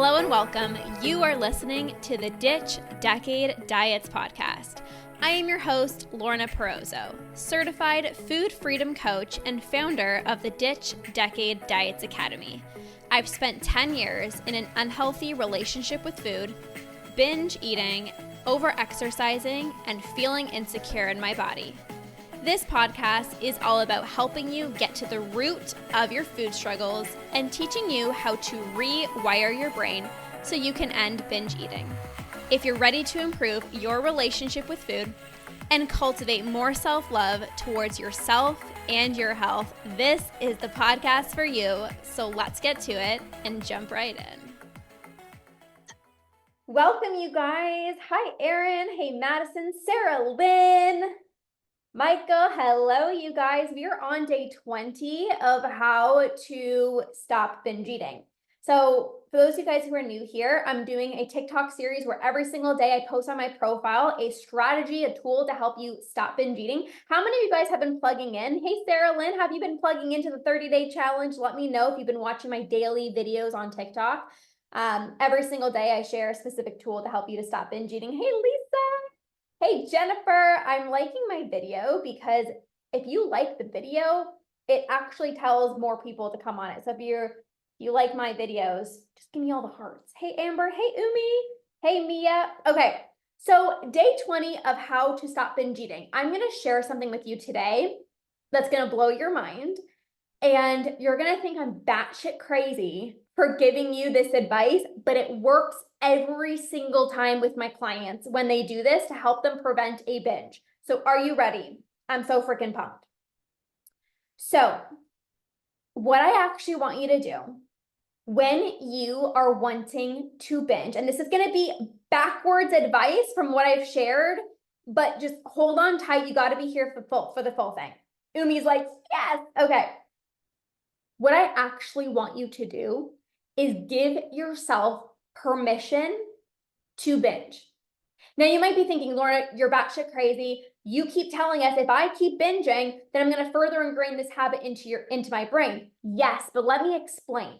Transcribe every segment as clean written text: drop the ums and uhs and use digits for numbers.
Hello and welcome. You are listening to the Ditch Decade Diets podcast. I am your host, Lorna, certified food freedom coach and founder of the Ditch Decade Diets Academy. I've spent 10 years in an unhealthy relationship with food, binge eating, over-exercising, and feeling insecure in my body. This podcast is all about helping you get to the root of your food struggles and teaching you how to rewire your brain so you can end binge eating. If you're ready to improve your relationship with food and cultivate more self-love towards yourself and your health, this is the podcast for you. So let's get to it and jump right in. Welcome, you guys. Hi, Erin. Hey, Madison, Sarah Lynn. Michael, hello, you guys. We are on day 20 of how to stop binge eating. So for those of you guys who are new here, I'm doing a TikTok series where every single day I post on my profile a strategy, a tool to help you stop binge eating. How many of you guys have been plugging in? Hey, Sarah Lynn, have you been plugging into the 30-day challenge? Let me know if you've been watching my daily videos on TikTok. Every single day I share a specific tool to help you to stop binge eating. Hey, Lisa. Hey, Jennifer, I'm liking my video because if you like the video, it actually tells more people to come on it. So if you like my videos, just give me all the hearts. Hey, Amber. Hey, Umi. Hey, Mia. Okay, so day 20 of how to stop binge eating. I'm going to share something with you today that's going to blow your mind. And you're going to think I'm batshit crazy for giving you this advice, but it works every single time with my clients when they do this to help them prevent a binge. So are you ready? I'm so freaking pumped. So what I actually want you to do when you are wanting to binge, and this is going to be backwards advice from what I've shared, but just hold on tight. You got to be here for the full thing. Umi's like, yes. Okay. What I actually want you to do is give yourself permission to binge. Now you might be thinking, Lorna, you're batshit crazy. You keep telling us if I keep binging, then I'm going to further ingrain this habit into my brain. Yes, but let me explain.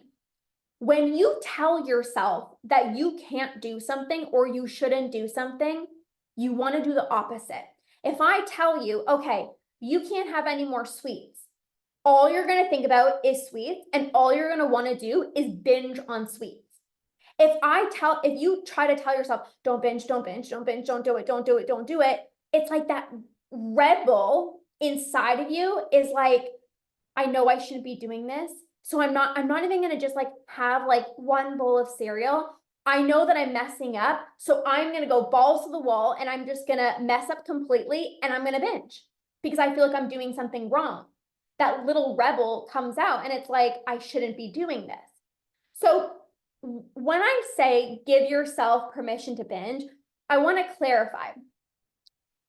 When you tell yourself that you can't do something or you shouldn't do something, you want to do the opposite. If I tell you, okay, you can't have any more sweets, all you're going to think about is sweets, and all you're going to want to do is binge on sweets. If you try to tell yourself, don't binge, don't binge, don't binge, don't do it, don't do it, don't do it, it's like that Red Bull inside of you is like, I know I shouldn't be doing this. So I'm not even going to just like have like one bowl of cereal. I know that I'm messing up. So I'm going to go balls to the wall and I'm just going to mess up completely and I'm going to binge because I feel like I'm doing something wrong. That little rebel comes out and it's like, I shouldn't be doing this. So when I say give yourself permission to binge, I want to clarify.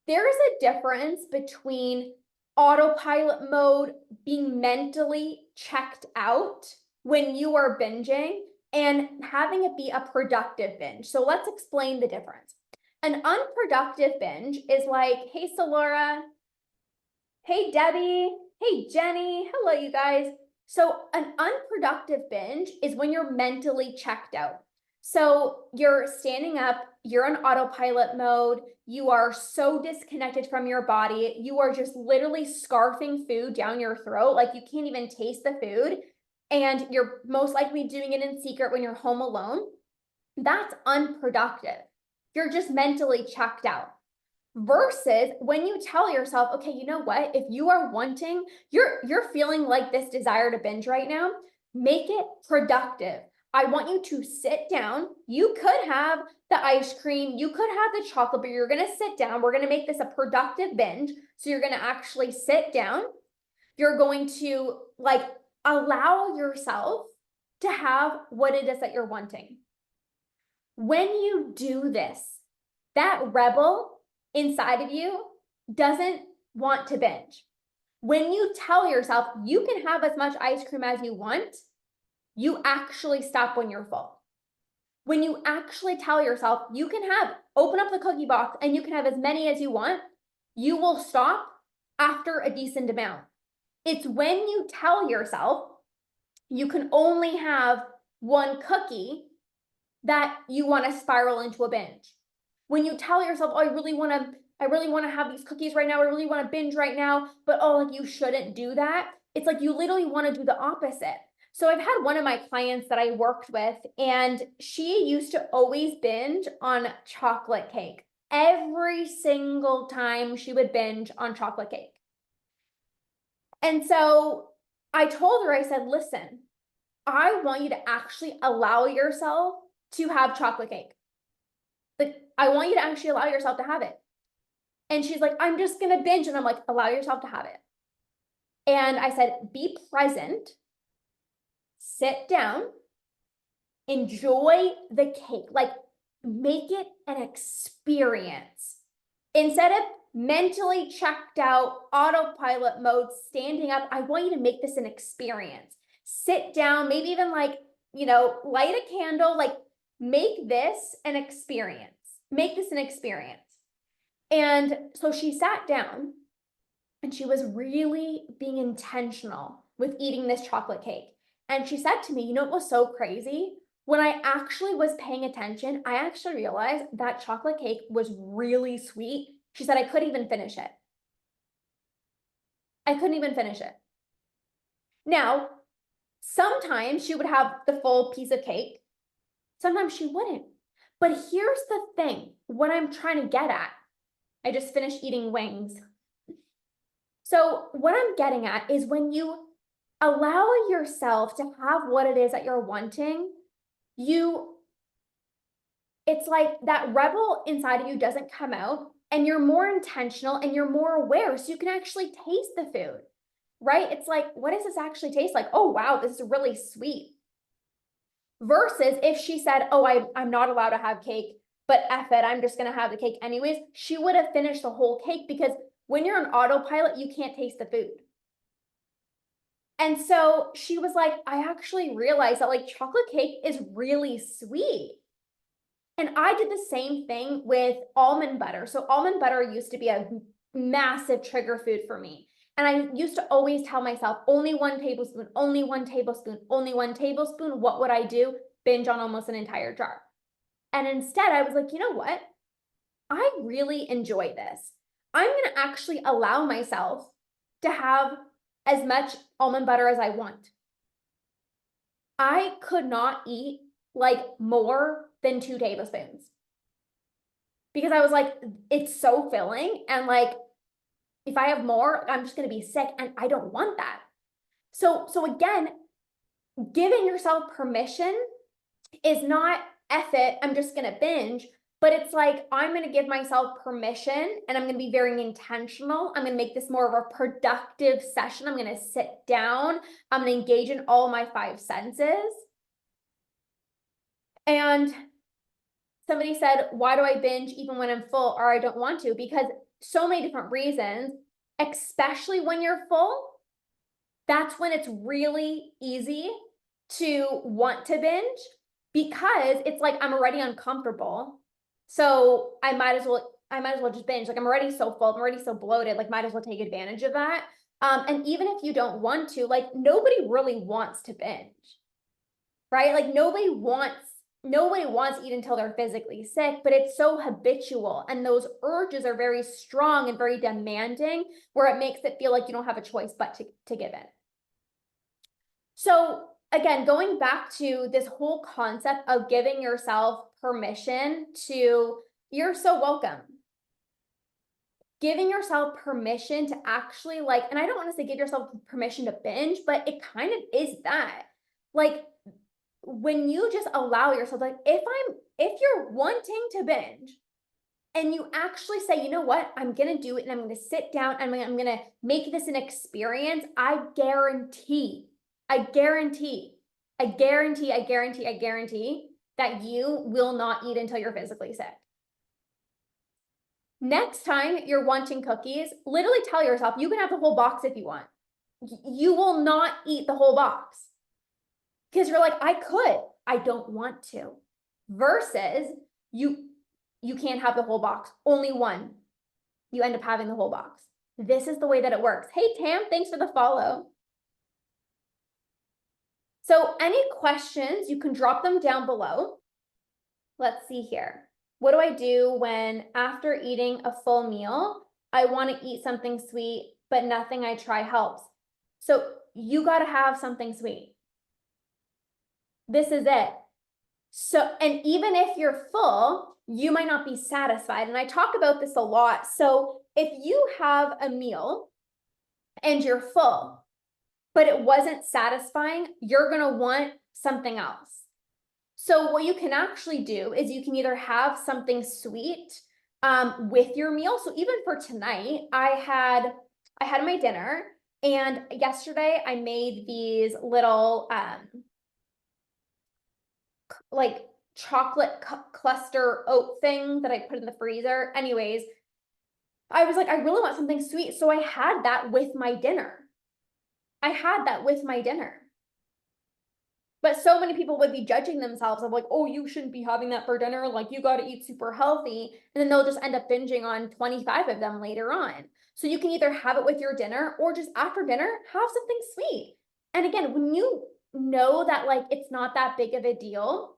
There is a difference between autopilot mode, being mentally checked out when you are binging, and having it be a productive binge. So let's explain the difference. An unproductive binge is like, hey, Solora. Hey, Debbie. Hey, Jenny. Hello, you guys. So an unproductive binge is when you're mentally checked out. So you're standing up, you're in autopilot mode, you are so disconnected from your body, you are just literally scarfing food down your throat, like you can't even taste the food, and you're most likely doing it in secret when you're home alone. That's unproductive. You're just mentally checked out. Versus when you tell yourself, okay, you know what? If you are wanting, you're feeling like this desire to binge right now, make it productive. I want you to sit down. You could have the ice cream, you could have the chocolate, but you're going to sit down. We're going to make this a productive binge. So you're going to actually sit down. You're going to like allow yourself to have what it is that you're wanting. When you do this, that rebel inside of you doesn't want to binge. When you tell yourself you can have as much ice cream as you want, you actually stop when you're full. When you actually tell yourself you can open up the cookie box and you can have as many as you want, you will stop after a decent amount. It's when you tell yourself you can only have one cookie that you want to spiral into a binge. When you tell yourself, oh, I really want to have these cookies right now, I really want to binge right now, but oh, like you shouldn't do that. It's like you literally want to do the opposite. So I've had one of my clients that I worked with, and she used to always binge on chocolate cake. Every single time she would binge on chocolate cake. And so I told her, I said, listen, I want you to actually allow yourself to have chocolate cake. Like, I want you to actually allow yourself to have it. And she's like, I'm just going to binge. And I'm like, allow yourself to have it. And I said, be present, sit down, enjoy the cake, like make it an experience. Instead of mentally checked out, autopilot mode, standing up, I want you to make this an experience. Sit down, maybe even like, light a candle, like make this an experience. Make this an experience. And so she sat down and she was really being intentional with eating this chocolate cake. And she said to me, you know what was so crazy? When I actually was paying attention, I actually realized that chocolate cake was really sweet. She said, I couldn't even finish it. I couldn't even finish it. Now, sometimes she would have the full piece of cake. Sometimes she wouldn't. But here's the thing, what I'm trying to get at. I just finished eating wings. So what I'm getting at is when you allow yourself to have what it is that you're wanting, it's like that rebel inside of you doesn't come out, and you're more intentional and you're more aware, so you can actually taste the food, right? It's like, what does this actually taste like? Oh, wow, this is really sweet. Versus if she said, oh, I'm not allowed to have cake, but F it, I'm just gonna have the cake anyways, she would have finished the whole cake, because when you're on autopilot, you can't taste the food. And so she was like, I actually realized that like chocolate cake is really sweet. And I did the same thing with almond butter. So almond butter used to be a massive trigger food for me. And I used to always tell myself, only 1 tablespoon, only 1 tablespoon, only 1 tablespoon. What would I do? Binge on almost an entire jar. And instead I was like, you know what? I really enjoy this. I'm going to actually allow myself to have as much almond butter as I want. I could not eat like more than 2 tablespoons, because I was like, it's so filling. And like, if I have more, I'm just going to be sick, and I don't want that. So again, giving yourself permission is not F it, I'm just going to binge. But it's like, I'm going to give myself permission, and I'm going to be very intentional. I'm going to make this more of a productive session. I'm going to sit down. I'm going to engage in all my 5 senses. And somebody said, why do I binge even when I'm full or I don't want to? Because so many different reasons, especially when you're full, that's when it's really easy to want to binge, because it's like, I'm already uncomfortable. So I might as well just binge. Like, I'm already so full, I'm already so bloated, like might as well take advantage of that. And even if you don't want to, like nobody really wants to binge, right? Like nobody wants to eat until they're physically sick, but it's so habitual. And those urges are very strong and very demanding, where it makes it feel like you don't have a choice but to give in. So again, going back to this whole concept of giving yourself permission to, you're so welcome. Giving yourself permission to actually like, and I don't want to say give yourself permission to binge, but it kind of is that. Like, when you just allow yourself, like if you're wanting to binge and you actually say, you know what, I'm going to do it, and I'm going to sit down and I'm going to make this an experience, I guarantee that you will not eat until you're physically sick. Next time you're wanting cookies, literally tell yourself, you can have the whole box if you want. You will not eat the whole box, because you're like, I don't want to. Versus you can't have the whole box, only one. You end up having the whole box. This is the way that it works. Hey, Tam, thanks for the follow. So any questions, you can drop them down below. Let's see here. What do I do when after eating a full meal, I want to eat something sweet, but nothing I try helps? So you got to have something sweet. This is it. So, and even if you're full, you might not be satisfied. And I talk about this a lot. So if you have a meal and you're full, but it wasn't satisfying, you're going to want something else. So what you can actually do is you can either have something sweet with your meal. So even for tonight, I had my dinner, and yesterday I made these little like chocolate cluster oat thing that I put in the freezer. Anyways, I was like, I really want something sweet. So I had that with my dinner. I had that with my dinner. But so many people would be judging themselves of like, oh, you shouldn't be having that for dinner. Like, you got to eat super healthy. And then they'll just end up binging on 25 of them later on. So you can either have it with your dinner or just after dinner, have something sweet. And again, when you know that like it's not that big of a deal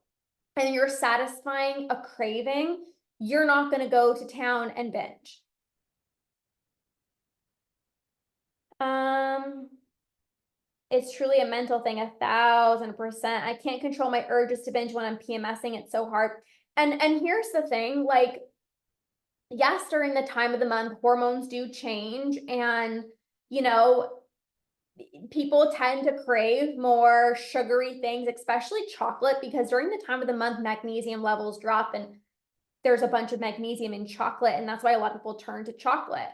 and you're satisfying a craving, you're not going to go to town and binge. It's truly a mental thing, 1,000%. I can't control my urges to binge when I'm PMSing. It's so hard. And here's the thing, like, yes, during the time of the month, hormones do change, and you know, people tend to crave more sugary things, especially chocolate, because during the time of the month, magnesium levels drop, and there's a bunch of magnesium in chocolate, and that's why a lot of people turn to chocolate.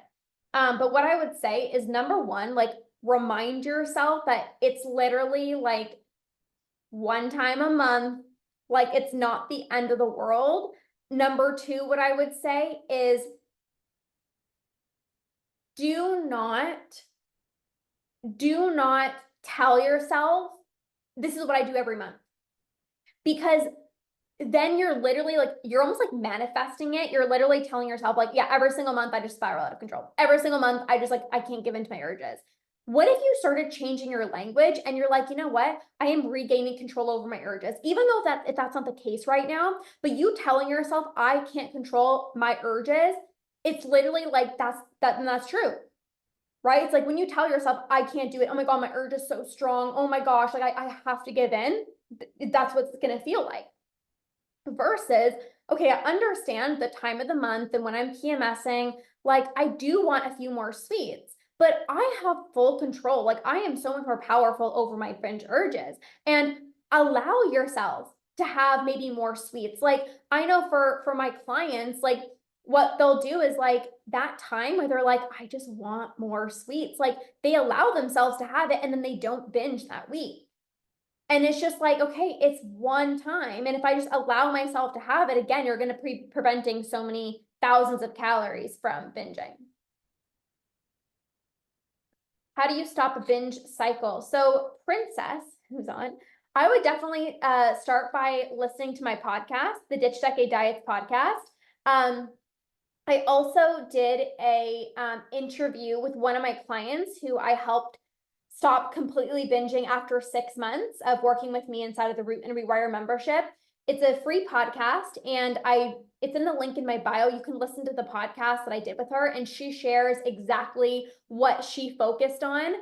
But what I would say is, number one, like, remind yourself that it's literally like one time a month, like it's not the end of the world. Number two, what I would say is do not tell yourself this is what I do every month, because then you're literally like, you're almost like manifesting it. You're literally telling yourself like, yeah, every single month I just spiral out of control. Every single month I just like, I can't give in to my urges. What if you started changing your language and you're like, you know what? I am regaining control over my urges, even though if that's not the case right now, but you telling yourself I can't control my urges, it's literally like that's true. Right? It's like when you tell yourself I can't do it. Oh my God, my urge is so strong. Oh my gosh, like I have to give in. That's what it's gonna feel like. Versus, okay, I understand the time of the month and when I'm PMSing, like I do want a few more sweets, but I have full control. Like I am so much more powerful over my binge urges, and allow yourself to have maybe more sweets. Like I know for my clients, like what they'll do is like that time where they're like, I just want more sweets. Like they allow themselves to have it and then they don't binge that week. And it's just like, okay, it's one time. And if I just allow myself to have it, again, you're going to be preventing so many thousands of calories from binging. How do you stop a binge cycle? So Princess, who's on, I would definitely start by listening to my podcast, the Ditch Decade Diets podcast. I also did a interview with one of my clients who I helped stop completely binging after 6 months of working with me inside of the Root and Rewire membership. It's a free podcast, and it's in the link in my bio. You can listen to the podcast that I did with her, and she shares exactly what she focused on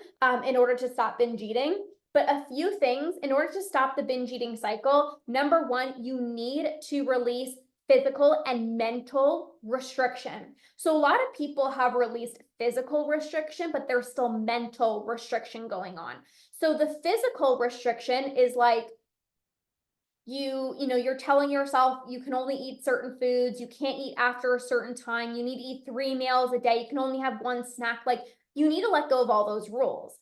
in order to stop binge eating. But a few things in order to stop the binge eating cycle. Number one, you need to release physical and mental restriction. So a lot of people have released physical restriction, but there's still mental restriction going on. So the physical restriction is like you're telling yourself you can only eat certain foods, you can't eat after a certain time, you need to eat 3 meals a day, you can only have one snack. Like you need to let go of all those rules.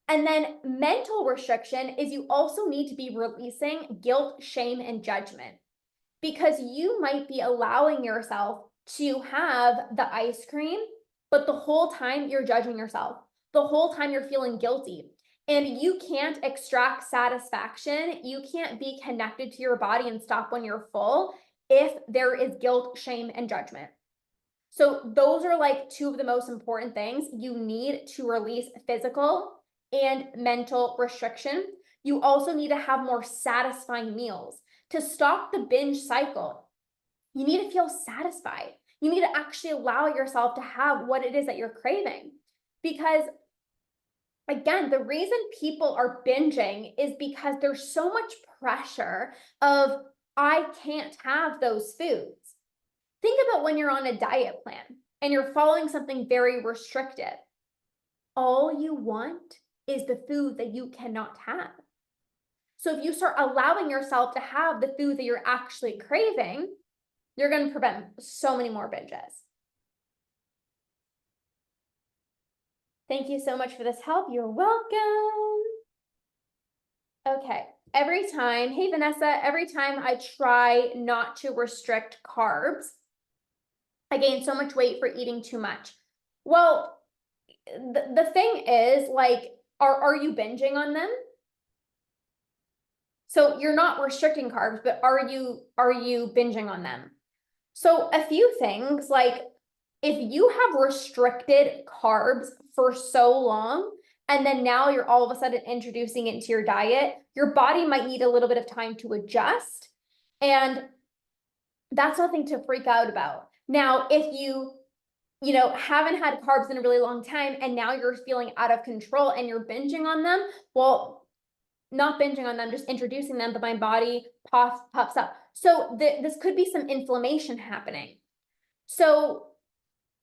And then mental restriction is you also need to be releasing guilt, shame, and judgment, because you might be allowing yourself to have the ice cream, but the whole time you're judging yourself. The whole time you're feeling guilty. And you can't extract satisfaction. You can't be connected to your body and stop when you're full if there is guilt, shame, and judgment. So those are like two of the most important things. You need to release physical and mental restriction. You also need to have more satisfying meals. to stop the binge cycle, you need to feel satisfied. You need to actually allow yourself to have what it is that you're craving. Because again, the reason people are binging is because there's so much pressure of, I can't have those foods. Think about when you're on a diet plan and you're following something very restrictive. All you want is the food that you cannot have. So if you start allowing yourself to have the food that you're actually craving, you're going to prevent so many more binges. Thank you so much for this help. You're welcome. Okay. Hey Vanessa, every time I try not to restrict carbs, I gain so much weight for eating too much. Well, the thing is, like, are you binging on them? So you're not restricting carbs, but are you binging on them? So a few things, like if you have restricted carbs for so long, and then now you're all of a sudden introducing it into your diet, your body might need a little bit of time to adjust. And that's nothing to freak out about. Now, if you haven't had carbs in a really long time and now you're feeling out of control and you're binging on them, well, not binging on them, just introducing them, but my body puffs up. So this could be some inflammation happening. So,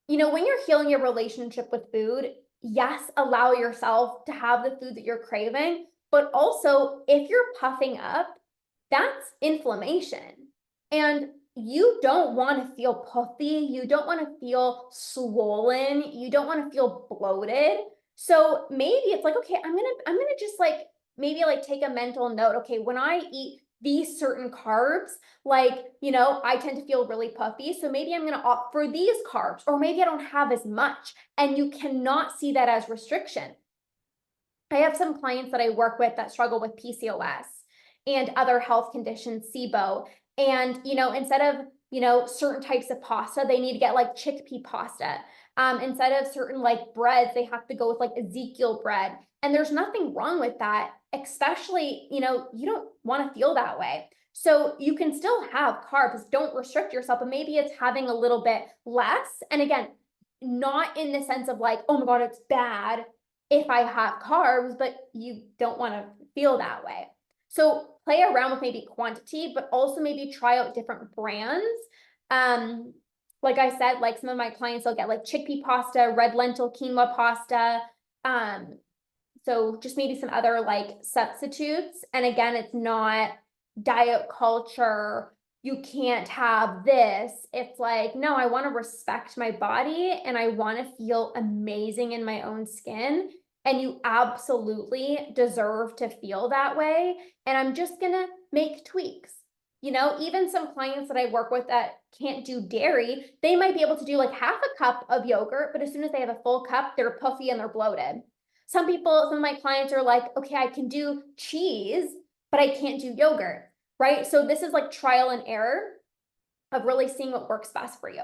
when you're healing your relationship with food, yes, allow yourself to have the food that you're craving, but also if you're puffing up, that's inflammation. And you don't want to feel puffy. You don't want to feel swollen. You don't want to feel bloated. So maybe it's like, okay, I'm gonna just like maybe like take a mental note. Okay, when I eat these certain carbs, like, I tend to feel really puffy. So maybe I'm gonna opt for these carbs, or maybe I don't have as much. And you cannot see that as restriction. I have some clients that I work with that struggle with PCOS and other health conditions, SIBO. And, instead of, certain types of pasta, they need to get like chickpea pasta. Instead of certain like breads, they have to go with like Ezekiel bread. And there's nothing wrong with that, especially, you don't want to feel that way. So you can still have carbs, don't restrict yourself, but maybe it's having a little bit less. And again, not in the sense of like, oh my God, it's bad if I have carbs, but you don't want to feel that way. So play around with maybe quantity, but also maybe try out different brands. Like I said, like some of my clients will get like chickpea pasta, red lentil quinoa pasta. So just maybe some other like substitutes. And again, it's not diet culture. You can't have this. It's like, no, I want to respect my body and I want to feel amazing in my own skin. And you absolutely deserve to feel that way. And I'm just going to make tweaks. Even some clients that I work with that can't do dairy, they might be able to do like half a cup of yogurt, but as soon as they have a full cup, they're puffy and they're bloated. Some of my clients are like, okay, I can do cheese, but I can't do yogurt, right? So this is like trial and error of really seeing what works best for you.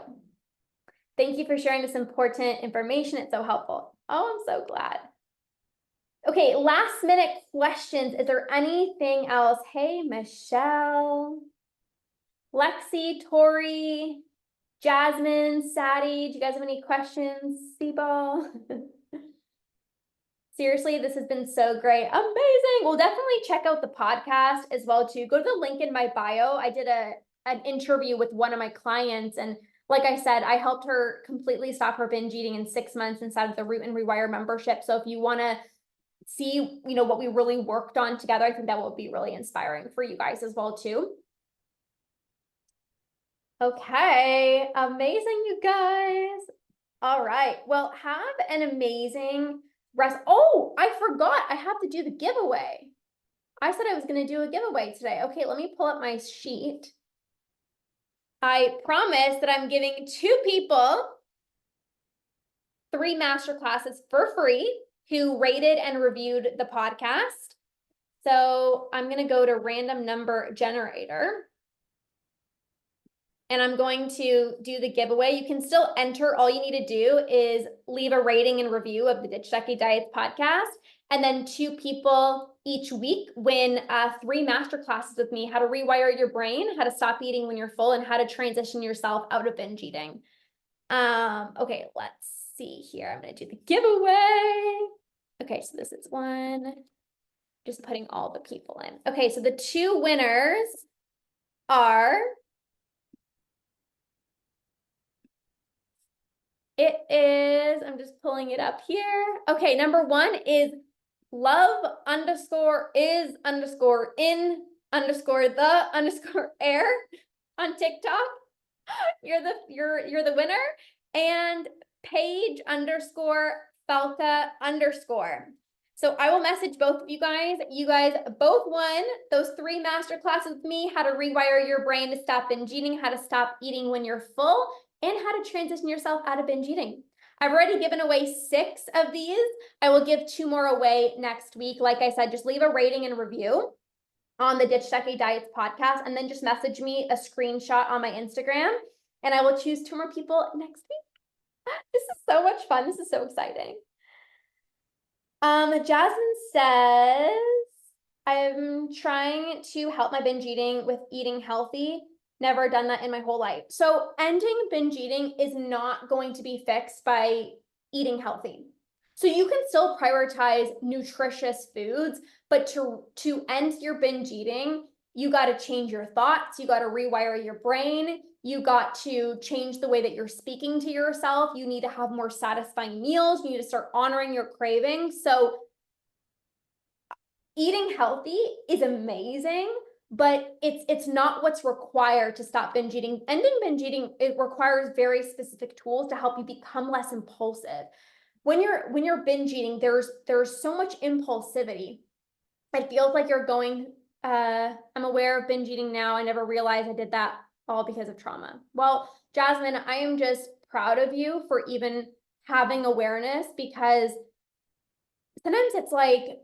Thank you for sharing this important information. It's so helpful. Oh, I'm so glad. Okay, last minute questions. Is there anything else? Hey, Michelle, Lexi, Tori, Jasmine, Sadie, do you guys have any questions? Seaball? Seriously, this has been so great. Amazing. Well, definitely check out the podcast as well too. Go to the link in my bio. I did an interview with one of my clients, and like I said, I helped her completely stop her binge eating in 6 months inside of the Root and Rewire membership. So if you want to see, what we really worked on together, I think that will be really inspiring for you guys as well too. Okay, amazing, you guys. All right, well, have an amazing rest. Oh, I forgot, I have to do the giveaway. I said I was going to do a giveaway today. Okay, let me pull up my sheet. I promise that I'm giving 2 people 3 masterclasses for free who rated and reviewed the podcast. So I'm going to go to random number generator. And I'm going to do the giveaway. You can still enter. All you need to do is leave a rating and review of the Ditch Ducky Diets podcast. And then 2 people each week win 3 master classes with me: how to rewire your brain, how to stop eating when you're full, and how to transition yourself out of binge eating. Okay, let's see here. I'm gonna do the giveaway. Okay, so this is one. Just putting all the people in. Okay, so the 2 winners are, I'm just pulling it up here. Okay, number 1 is love_is_in_the_air on TikTok. You're the winner. And Paige_Falca_. So I will message both of you guys. You guys both won those 3 master classes with me: how to rewire your brain to stop binge eating, how to stop eating when you're full, and how to transition yourself out of binge eating. I've already given away 6 of these. I will give 2 more away next week. Like I said, just leave a rating and review on the Ditch Decade Diets podcast, and then just message me a screenshot on my Instagram, and I will choose 2 more people next week. This is so much fun. This is so exciting. Jasmine says, I'm trying to help my binge eating with eating healthy. Never done that in my whole life. So ending binge eating is not going to be fixed by eating healthy. So you can still prioritize nutritious foods, but to end your binge eating, you got to change your thoughts. You got to rewire your brain. You got to change the way that you're speaking to yourself. You need to have more satisfying meals. You need to start honoring your cravings. So eating healthy is amazing, but it's not what's required to stop binge eating. Ending binge eating, it requires very specific tools to help you become less impulsive. When you're binge eating, there's so much impulsivity. It feels like you're going, I'm aware of binge eating now. I never realized I did that all because of trauma. Well, Jasmine, I am just proud of you for even having awareness, because sometimes it's like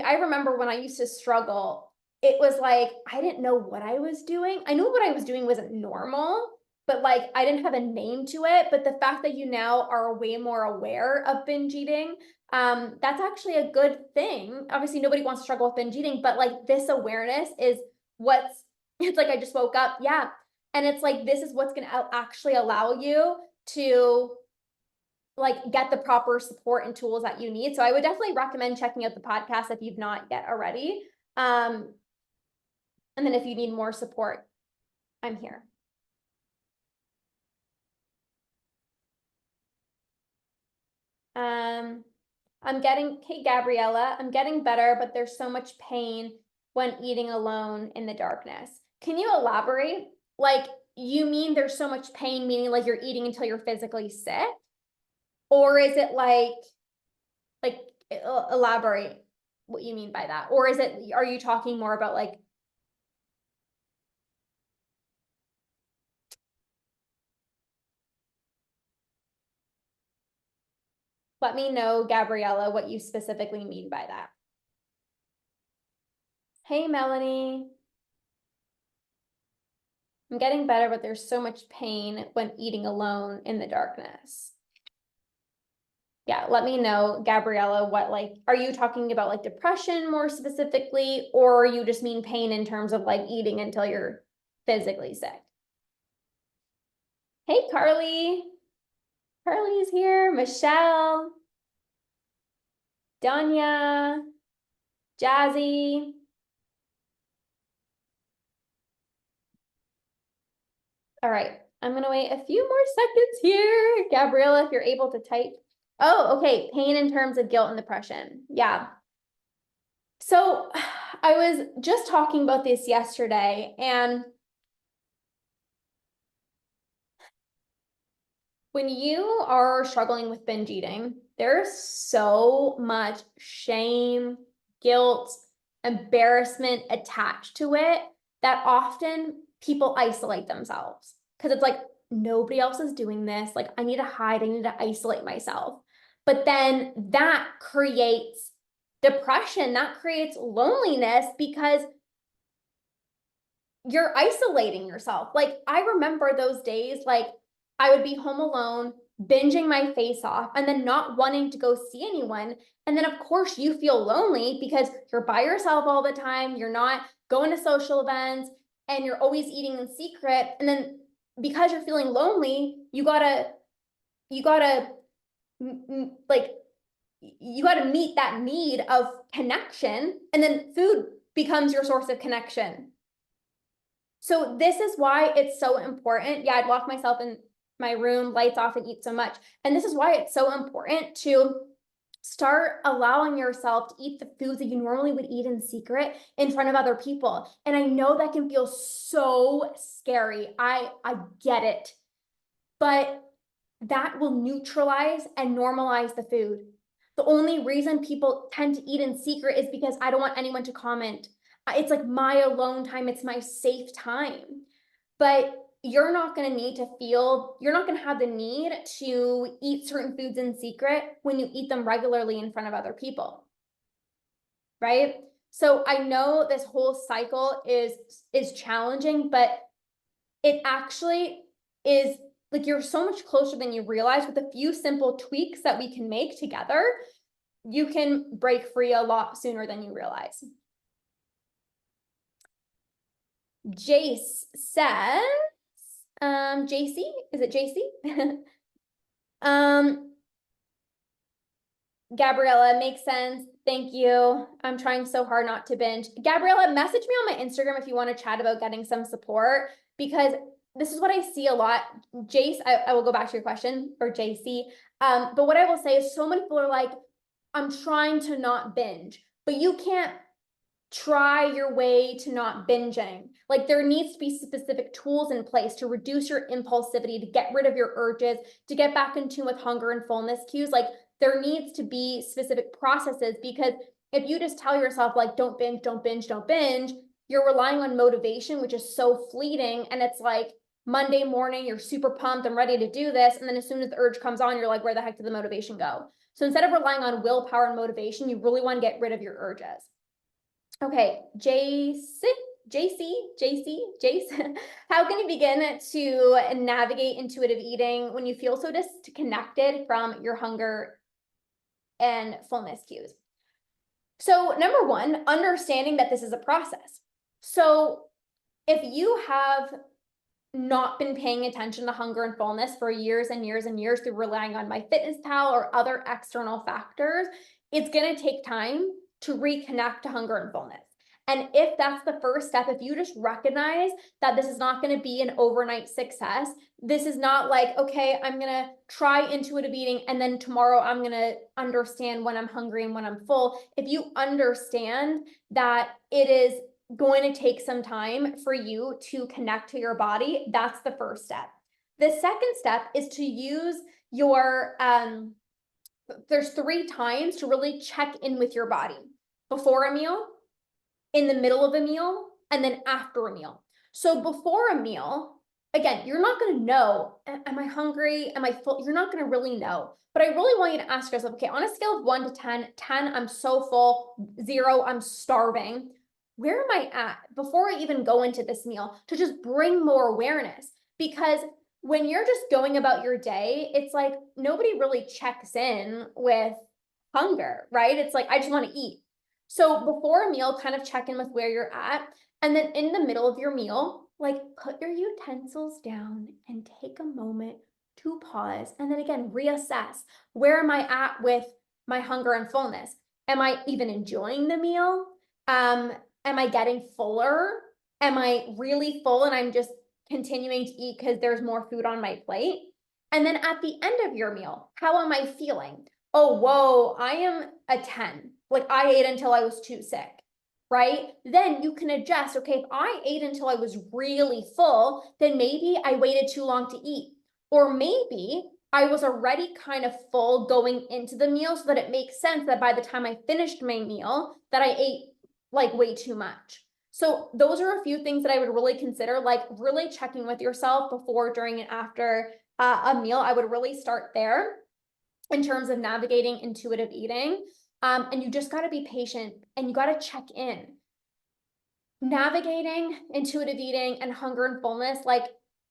I remember when I used to struggle, it was like I didn't know what I was doing. I knew what I was doing wasn't normal, but like I didn't have a name to it. But the fact that you now are way more aware of binge eating, that's actually a good thing. Obviously, nobody wants to struggle with binge eating, but like this awareness is it's like I just woke up. Yeah. And it's like, this is what's going to actually allow you to like get the proper support and tools that you need. So I would definitely recommend checking out the podcast if you've not yet already. And then if you need more support, I'm here. Hey, Gabriella, I'm getting better, but there's so much pain when eating alone in the darkness. Can you elaborate? Like, you mean there's so much pain, meaning like you're eating until you're physically sick? Or is it like elaborate what you mean by that? Or are you talking more about like, let me know, Gabriella, what you specifically mean by that. Hey, Melanie. I'm getting better, but there's so much pain when eating alone in the darkness. Yeah, let me know, Gabriella, what are you talking about like depression more specifically, or you just mean pain in terms of like eating until you're physically sick? Hey, Carly. Carly's here. Michelle. Danya. Jazzy. All right, I'm gonna wait a few more seconds here. Gabriella, if you're able to type. Oh, okay, pain in terms of guilt and depression. Yeah. So I was just talking about this yesterday, and when you are struggling with binge eating, there's so much shame, guilt, embarrassment attached to it that often people isolate themselves because it's like nobody else is doing this. Like, I need to hide, I need to isolate myself. But then that creates depression, that creates loneliness because you're isolating yourself. Like, I remember those days, like I would be home alone. binging my face off, and then not wanting to go see anyone. And then of course you feel lonely because you're by yourself all the time, you're not going to social events, and you're always eating in secret. And then because you're feeling lonely, you gotta like, you gotta meet that need of connection, and then food becomes your source of connection. So this is why it's so important. Yeah, I'd lock myself in my room, lights off, and eat so much. And this is why it's so important to start allowing yourself to eat the foods that you normally would eat in secret in front of other people. And I know that can feel so scary. I get it. But that will neutralize and normalize the food. The only reason people tend to eat in secret is because I don't want anyone to comment. It's like my alone time. It's my safe time. But you're not going to need to feel, you're not going to have the need to eat certain foods in secret when you eat them regularly in front of other people. Right? So I know this whole cycle is challenging, but it actually is, like, you're so much closer than you realize. With a few simple tweaks that we can make together, you can break free a lot sooner than you realize. Jace says, JC, is it JC? Gabriella, makes sense. Thank you. I'm trying so hard not to binge. Gabriella, message me on my Instagram if you want to chat about getting some support, because this is what I see a lot. Jace, I will go back to your question, or JC. But what I will say is, so many people are like, I'm trying to not binge, but you can't try your way to not binging. Like, there needs to be specific tools in place to reduce your impulsivity, to get rid of your urges, to get back in tune with hunger and fullness cues. Like, there needs to be specific processes, because if you just tell yourself, like, don't binge, don't binge, don't binge, you're relying on motivation, which is so fleeting. And it's like Monday morning, you're super pumped, I'm ready to do this. And then as soon as the urge comes on, you're like, where the heck did the motivation go? So instead of relying on willpower and motivation, you really want to get rid of your urges. Okay, Jason, how can you begin to navigate intuitive eating when you feel so disconnected from your hunger and fullness cues? So number one, understanding that this is a process. So if you have not been paying attention to hunger and fullness for years and years and years through relying on MyFitnessPal or other external factors, it's going to take time to reconnect to hunger and fullness. And if that's the first step, if you just recognize that this is not going to be an overnight success, this is not like, okay, I'm going to try intuitive eating and then tomorrow I'm going to understand when I'm hungry and when I'm full. If you understand that it is going to take some time for you to connect to your body, that's the first step. The second step is to use your, there's 3 times to really check in with your body: before a meal, in the middle of a meal, and then after a meal. So before a meal, again, you're not going to know, am I hungry? Am I full? You're not going to really know. But I really want you to ask yourself, okay, on a scale of 1 to 10, 10, I'm so full, 0, I'm starving. Where am I at before I even go into this meal, to just bring more awareness? Because when you're just going about your day, it's like nobody really checks in with hunger, right? It's like, I just want to eat. So before a meal, kind of check in with where you're at. And then in the middle of your meal, like, put your utensils down and take a moment to pause. And then again, reassess, where am I at with my hunger and fullness? Am I even enjoying the meal? Am I getting fuller? Am I really full and I'm just continuing to eat because there's more food on my plate? And then at the end of your meal, how am I feeling? Oh, whoa, I am a 10. Like, I ate until I was too sick, right? Then you can adjust. Okay, if I ate until I was really full, then maybe I waited too long to eat. Or maybe I was already kind of full going into the meal, so that it makes sense that by the time I finished my meal, that I ate like way too much. So those are a few things that I would really consider, like really checking with yourself before, during, and after a meal. I would really start there in terms of navigating intuitive eating. And you just got to be patient and you got to check in. Navigating intuitive eating and hunger and fullness, like,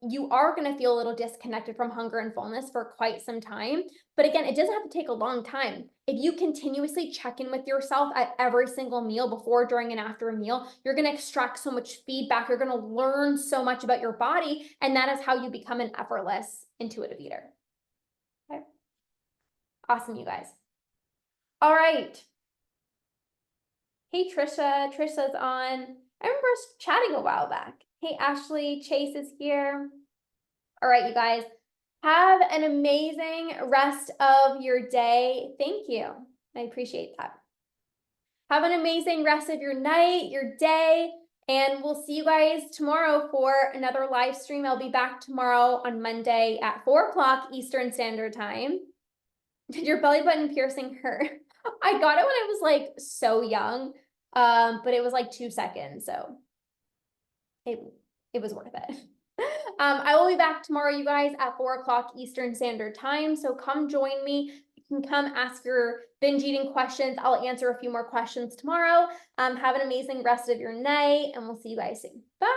you are going to feel a little disconnected from hunger and fullness for quite some time. But again, it doesn't have to take a long time. If you continuously check in with yourself at every single meal, before, during, and after a meal, you're going to extract so much feedback. You're going to learn so much about your body. And that is how you become an effortless intuitive eater. Okay. Awesome, you guys. All right. Hey, Trisha. Trisha's on. I remember us chatting a while back. Hey, Ashley. Chase is here. All right, you guys. Have an amazing rest of your day. Thank you. I appreciate that. Have an amazing rest of your night, your day, and we'll see you guys tomorrow for another live stream. I'll be back tomorrow on Monday at 4 o'clock Eastern Standard Time. Did your belly button piercing hurt? I got it when I was like so young, but it was like 2 seconds, so it was worth it. I will be back tomorrow, you guys, at 4 o'clock Eastern Standard Time. So come join me. You can come ask your binge eating questions. I'll answer a few more questions tomorrow. Have an amazing rest of your night, and we'll see you guys soon. Bye.